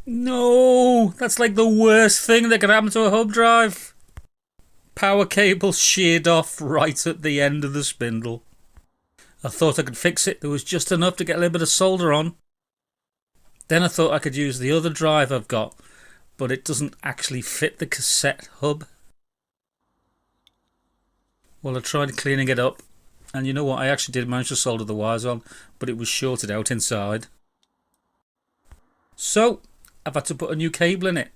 No, that's like the worst thing that could happen to a hub drive. Power cable sheared off right at the end of the spindle. I thought I could fix it. There was just enough to get a little bit of solder on. Then I thought I could use the other drive I've got, but it doesn't actually fit the cassette hub. Well, I tried cleaning it up, and you know what? I actually did manage to solder the wires on, but it was shorted out inside. So, I've had to put a new cable in it.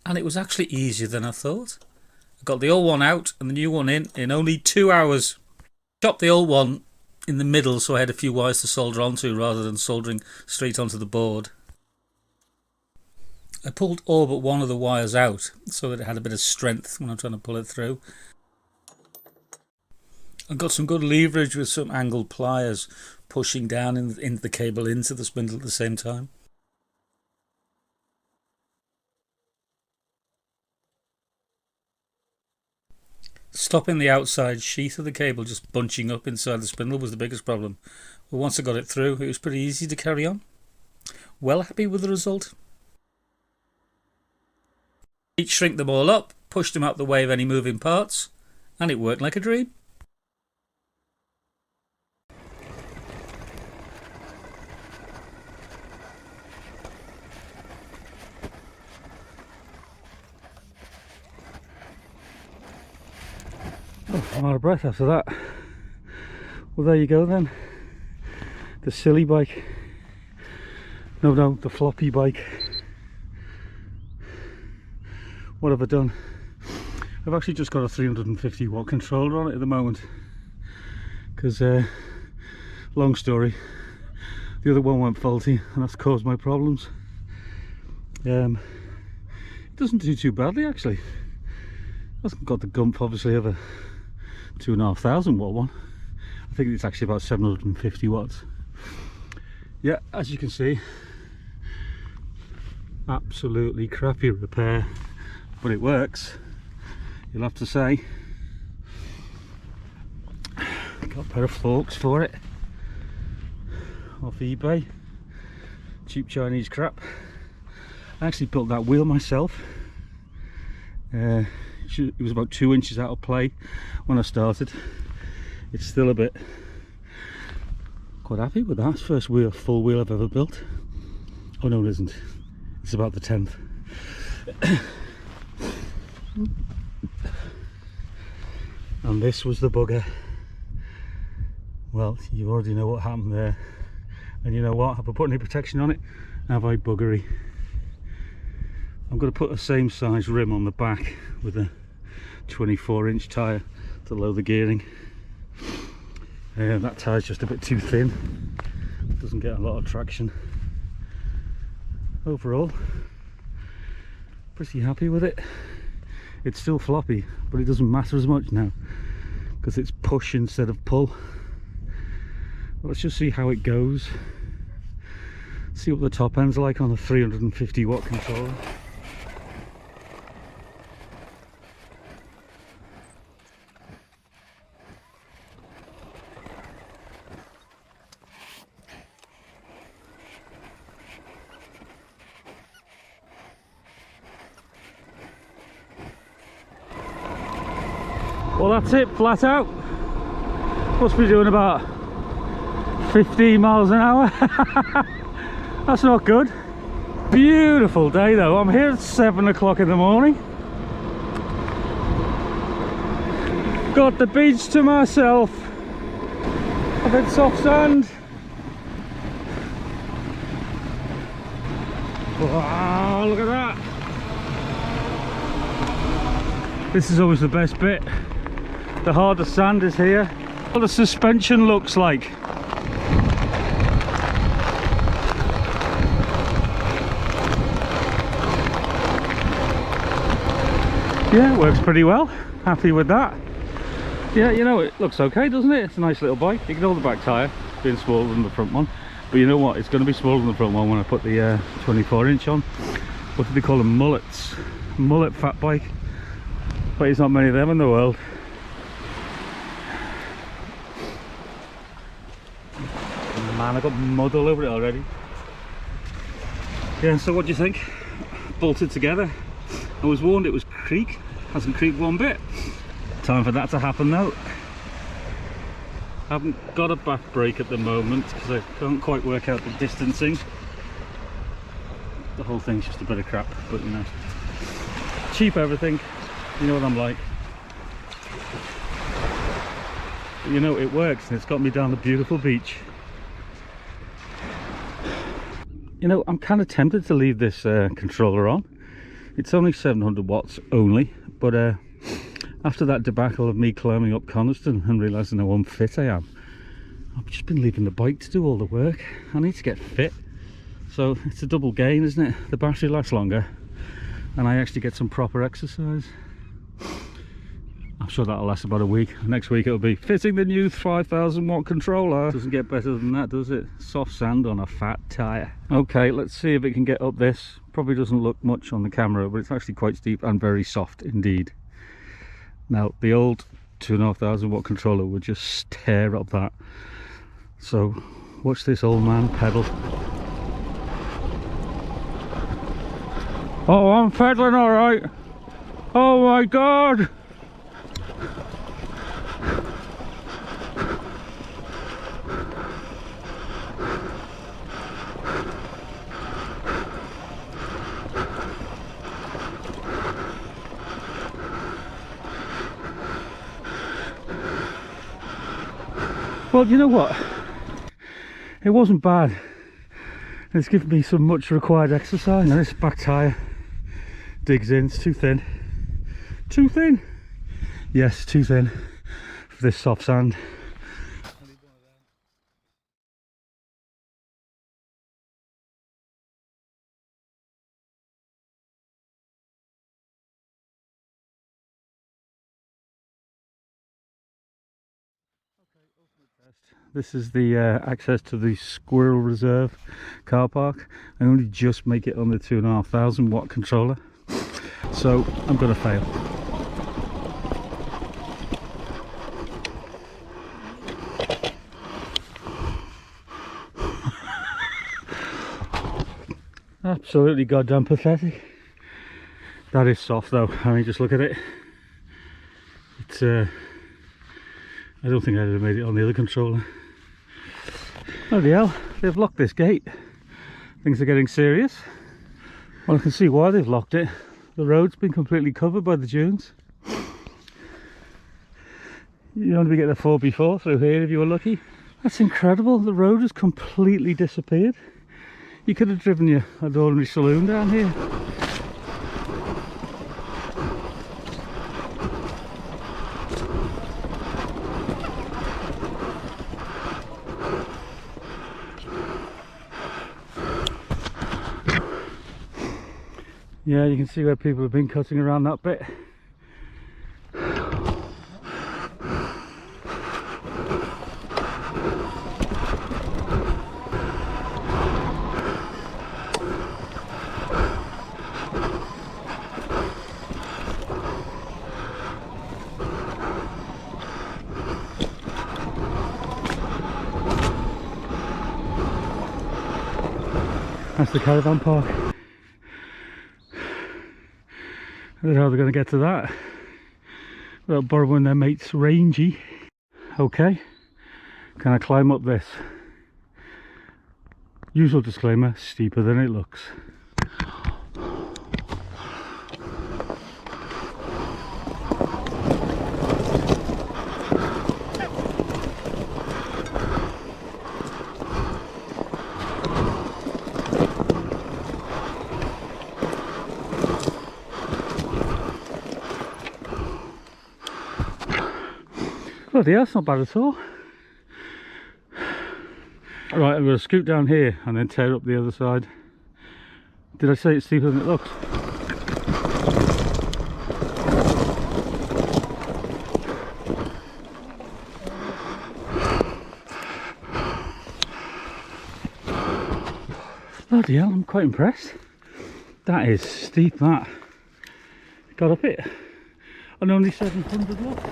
And it was actually easier than I thought. I got the old one out and the new one in only 2 hours. Chopped the old one in the middle so I had a few wires to solder onto rather than soldering straight onto the board. I pulled all but one of the wires out so that it had a bit of strength when I'm trying to pull it through. I got some good leverage with some angled pliers pushing down into the cable into the spindle at the same time. Stopping the outside sheath of the cable just bunching up inside the spindle was the biggest problem. But once I got it through, it was pretty easy to carry on. Well happy with the result. Heat shrink them all up, pushed them out the way of any moving parts, and it worked like a dream. Oh, I'm out of breath after that. Well, there you go then. The silly bike. No, the floppy bike. What have I done? I've actually just got a 350 watt controller on it at the moment. Because, long story, the other one went faulty and that's caused my problems. It doesn't do too badly actually. It hasn't got the gump obviously of a 2,500 watt one. I think it's actually about 750 watts. Yeah, as you can see, absolutely crappy repair, but it works, you'll have to say. Got a pair of forks for it off eBay, cheap Chinese crap. I actually built that wheel myself. It was about 2 inches out of play when I started. It's still a bit. Quite happy with that. It's the first wheel, full wheel I've ever built. Oh no, it isn't. It's about the 10th. And this was the bugger. Well, you already know what happened there. And you know what? Have I put any protection on it? Have I buggery? I'm going to put a same size rim on the back with a 24-inch tyre to lower the gearing. That tyre's just a bit too thin, doesn't get a lot of traction. Overall, pretty happy with it. It's still floppy, but it doesn't matter as much now because it's push instead of pull. Let's just see how it goes. See what the top end's like on a 350 watt controller. Well, that's it, flat out. Must be doing about 15 miles an hour. That's not good. Beautiful day though. I'm here at 7 o'clock in the morning. Got the beach to myself. A bit soft sand. Wow, look at that. This is always the best bit. The harder sand is here. What the suspension looks like. Yeah, it works pretty well. Happy with that. Yeah, you know, it looks okay, doesn't it? It's a nice little bike. Ignore the back tyre being smaller than the front one. But you know what? It's going to be smaller than the front one when I put the 24-inch on. What do they call them? Mullets. Mullet fat bike. But there's not many of them in the world. Man, I got mud all over it already. Yeah, so what do you think? Bolted together. I was warned it was creak, hasn't creaked one bit. Time for that to happen though. I haven't got a back brake at the moment because I can't quite work out the distancing. The whole thing's just a bit of crap, but you know, cheap everything, you know what I'm like. But, you know, it works and it's got me down the beautiful beach. You know, I'm kind of tempted to leave this controller on. It's only 700 watts only, but after that debacle of me climbing up Coniston and realising how unfit I am, I've just been leaving the bike to do all the work. I need to get fit. So it's a double gain, isn't it? The battery lasts longer and I actually get some proper exercise. I'm sure that'll last about a week. Next week it'll be fitting the new 5,000 watt controller. Doesn't get better than that, does it? Soft sand on a fat tyre. Okay, let's see if it can get up this. Probably doesn't look much on the camera, but it's actually quite steep and very soft indeed. Now, the old 2,500 watt controller would just tear up that. So, watch this old man pedal. Oh, I'm pedaling all right. Oh my God. Well, you know what? It wasn't bad. It's given me some much required exercise. Now this back tyre digs in. It's too thin. Too thin? Yes, too thin for this soft sand. This is the access to the Squirrel Reserve car park. I only just make it on the 2,500 watt controller, so I'm going to fail. Absolutely goddamn pathetic. That is soft though. I mean, just look at it. It's I don't think I'd have made it on the other controller. Bloody hell, they've locked this gate. Things are getting serious. Well, I can see why they've locked it. The road's been completely covered by the dunes. You'd only be getting a 4x4 through here if you were lucky. That's incredible. The road has completely disappeared. You could have driven your ordinary saloon down here. Yeah, you can see where people have been cutting around that bit. That's the Caravan park. I don't know how they're going to get to that without borrowing their mate's rangy. Okay, can I climb up this? Usual disclaimer, steeper than it looks. Bloody hell, that's not bad at all. Right, I'm going to scoot down here and then tear up the other side. Did I say it's steeper than it looks? Bloody hell, I'm quite impressed. That is steep, that. Got up it. And only 700 watts.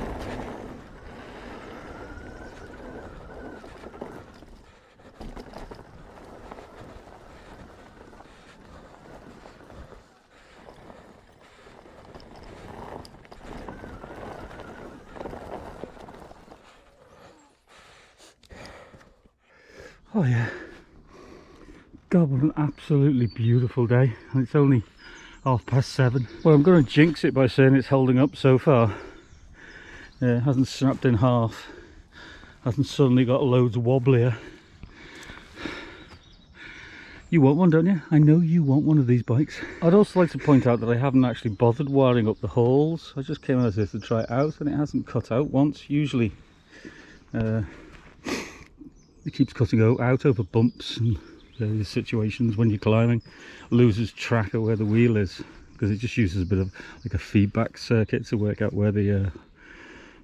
Oh yeah. God, what an absolutely beautiful day. And it's only 7:30. Well, I'm going to jinx it by saying it's holding up so far. It hasn't snapped in half. Hasn't suddenly got loads wobblier. You want one, don't you? I know you want one of these bikes. I'd also like to point out that I haven't actually bothered wiring up the holes. I just came out of this to try it out and it hasn't cut out once. Usually it keeps cutting out over bumps and various situations when you're climbing. Loses track of where the wheel is because it just uses a bit of like a feedback circuit to work out where the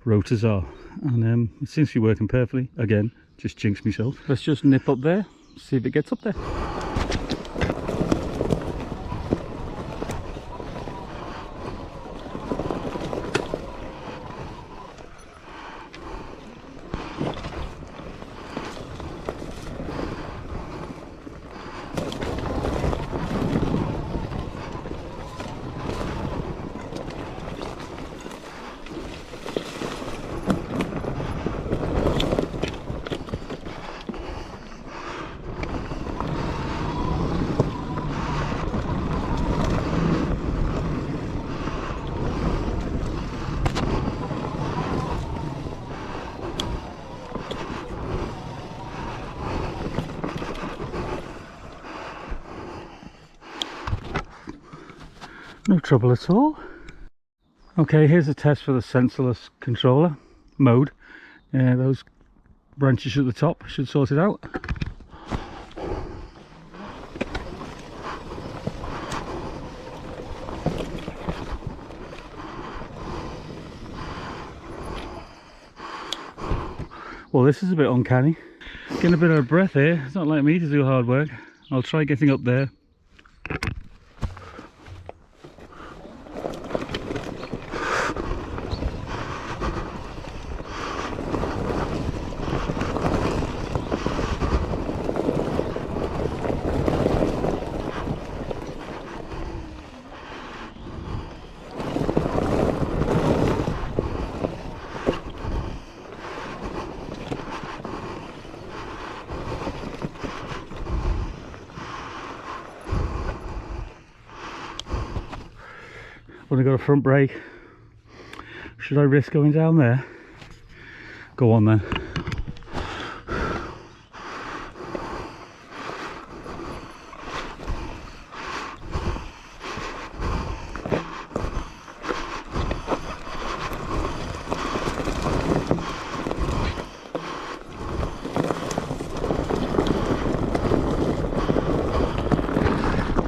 rotors are. And it seems to be working perfectly. Again, just jinxed myself. Let's just nip up there, see if it gets up there. No trouble at all. Okay, here's a test for the sensorless controller mode. Those branches at the top should sort it out. Well, this is a bit uncanny. Getting a bit out of breath here. It's not like me to do hard work. I'll try getting up there. Only got a front brake. Should I risk going down there? Go on then.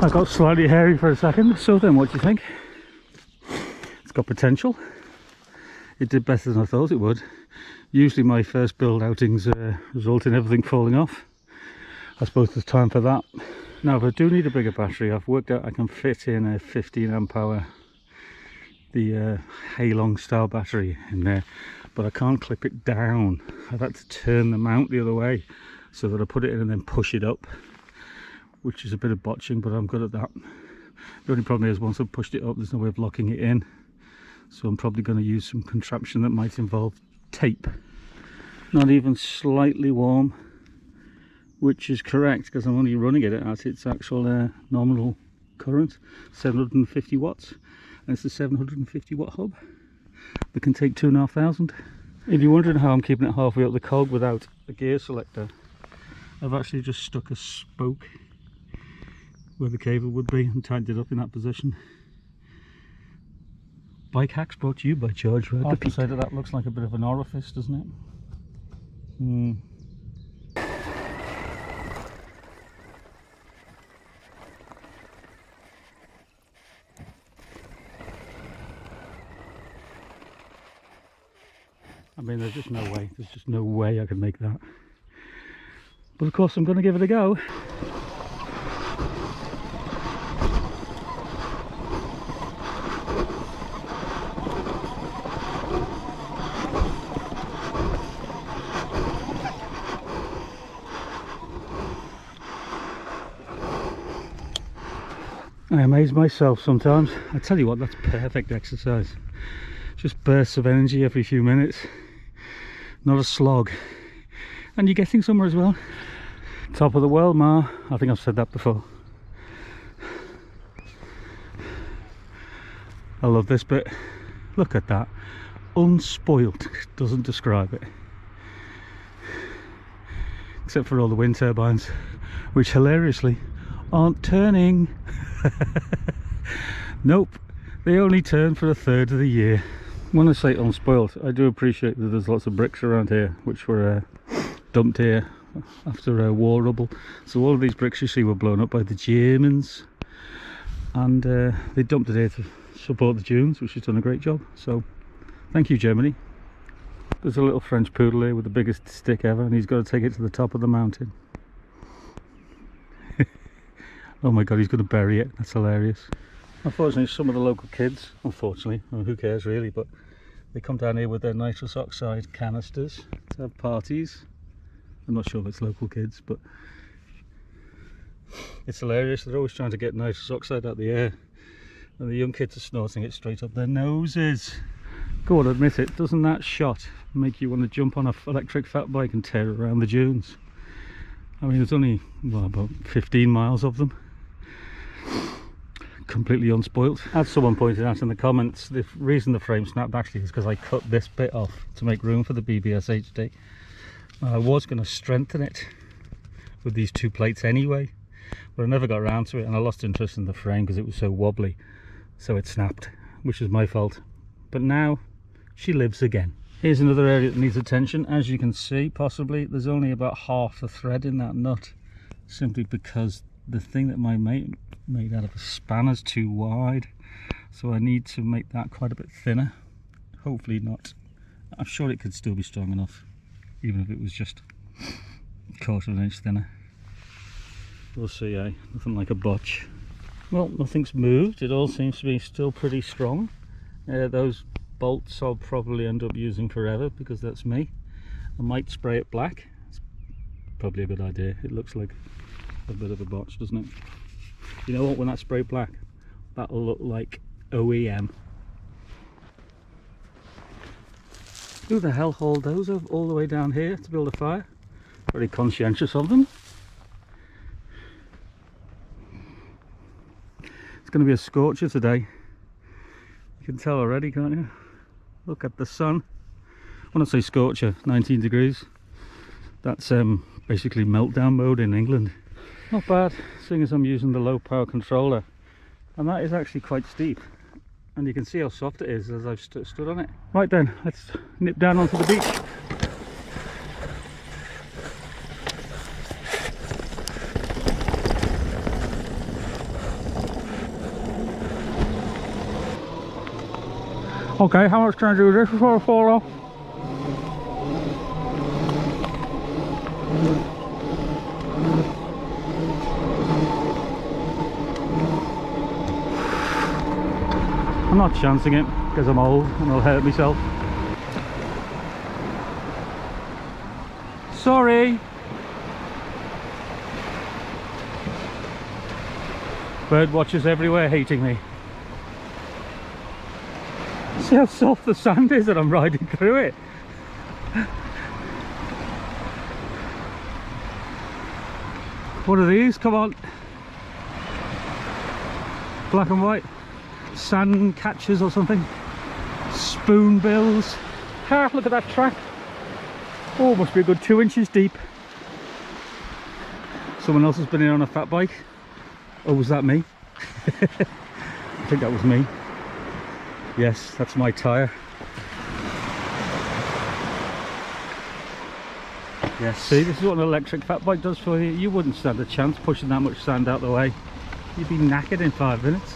I got slightly hairy for a second, so then what do you think? Got potential. It did better than I thought it would. Usually my first build outings result in everything falling off. I suppose there's time for that. Now if I do need a bigger battery, I've worked out I can fit in a 15 amp hour, the Halong style battery in there, but I can't clip it down. I've had to turn the mount the other way so that I put it in and then push it up, which is a bit of botching, but I'm good at that. The only problem is once I've pushed it up, there's no way of locking it in. So I'm probably going to use some contraption that might involve tape. Not even slightly warm, which is correct because I'm only running it at its actual nominal current, 750 watts, and it's a 750 watt hub that can take 2,500. If you're wondering how I'm keeping it halfway up the cog without a gear selector, I've actually just stuck a spoke where the cable would be and tightened it up in that position. Bike hacks brought to you by Charge Red. I have to say that looks like a bit of an orifice, doesn't it? I mean, there's just no way I could make that. But of course I'm going to give it a go. I amaze myself sometimes. I tell you what, that's perfect exercise. Just bursts of energy every few minutes. Not a slog. And you're getting somewhere as well. Top of the world, Ma. I think I've said that before. I love this bit. Look at that. Unspoilt doesn't describe it. Except for all the wind turbines, which hilariously aren't turning. Nope, they only turn for a third of the year. When I say unspoilt, I do appreciate that there's lots of bricks around here which were dumped here after war rubble. So all of these bricks you see were blown up by the Germans, and they dumped it here to support the dunes, which has done a great job. So thank you, Germany. There's a little French poodle here with the biggest stick ever, and he's got to take it to the top of the mountain. Oh my god, he's going to bury it. That's hilarious. Unfortunately, some of the local kids, unfortunately, I mean, who cares really, but they come down here with their nitrous oxide canisters to have parties. I'm not sure if it's local kids, but it's hilarious. They're always trying to get nitrous oxide out of the air, and the young kids are snorting it straight up their noses. Go on, admit it, doesn't that shot make you want to jump on an electric fat bike and tear around the dunes? I mean, there's only, well, about 15 miles of them. Completely unspoilt. As someone pointed out in the comments, the reason the frame snapped actually is because I cut this bit off to make room for the BBS HD. I was going to strengthen it with these two plates anyway, but I never got around to it, and I lost interest in the frame because it was so wobbly, so it snapped, which is my fault. But now she lives again. Here's another area that needs attention. As you can see, possibly there's only about half the thread in that nut, simply because the thing that my mate made out of a spanner is too wide, so I need to make that quite a bit thinner. Hopefully not. I'm sure it could still be strong enough, even if it was just a quarter of an inch thinner. We'll see, eh? Nothing like a botch. Well, nothing's moved. It all seems to be still pretty strong. Those bolts I'll probably end up using forever, because that's me. I might spray it black. It's probably a good idea. It looks like a bit of a botch, doesn't it? You know what, when that's sprayed black, that'll look like OEM. Who the hell hauled those all the way down here to build a fire? Very conscientious of them. It's going to be a scorcher today. You can tell already, can't you? Look at the sun. When I say scorcher, 19 degrees. That's basically meltdown mode in England. Not bad, seeing as I'm using the low power controller, and that is actually quite steep, and you can see how soft it is as I've stood on it. Right then, let's nip down onto the beach. Okay, how much can I do this before I fall off? I'm not chancing it because I'm old and I'll hurt myself. Sorry! Bird watchers everywhere hating me. See how soft the sand is that I'm riding through it. What are these? Come on. Black and white. Sand catchers or something. Spoonbills. Ah, look at that track. Oh, must be a good 2 inches deep. Someone else has been in on a fat bike. Oh, was that me? I think that was me. Yes, that's my tyre. Yes, see, this is what an electric fat bike does for you. You wouldn't stand a chance pushing that much sand out the way. You'd be knackered in 5 minutes.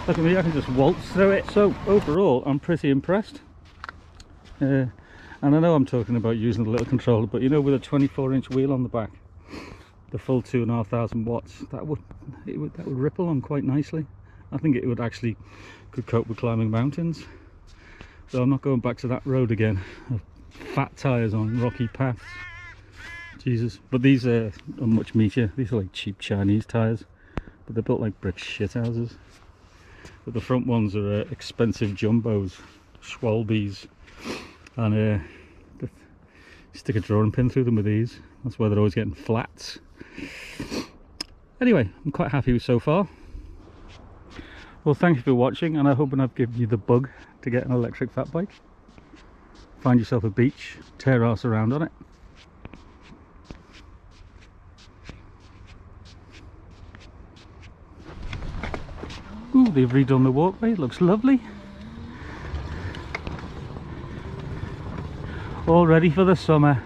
Look at me, I can just waltz through it. So overall, I'm pretty impressed. And I know I'm talking about using the little controller, but you know, with a 24-inch wheel on the back, the full 2,500 watts, that would ripple on quite nicely. I think it would actually could cope with climbing mountains. So I'm not going back to that road again. Fat tyres on rocky paths. Jesus. But these are much meatier. These are like cheap Chinese tyres, but they're built like brick shit houses. But the front ones are expensive jumbos, Schwalbes, and Stick a drawing pin through them with these. That's why they're always getting flats. Anyway, I'm quite happy with so far. Well, thank you for watching, and I hope I've given you the bug to get an electric fat bike. Find yourself a beach, tear arse around on it. Ooh, they've redone the walkway, it looks lovely. All ready for the summer.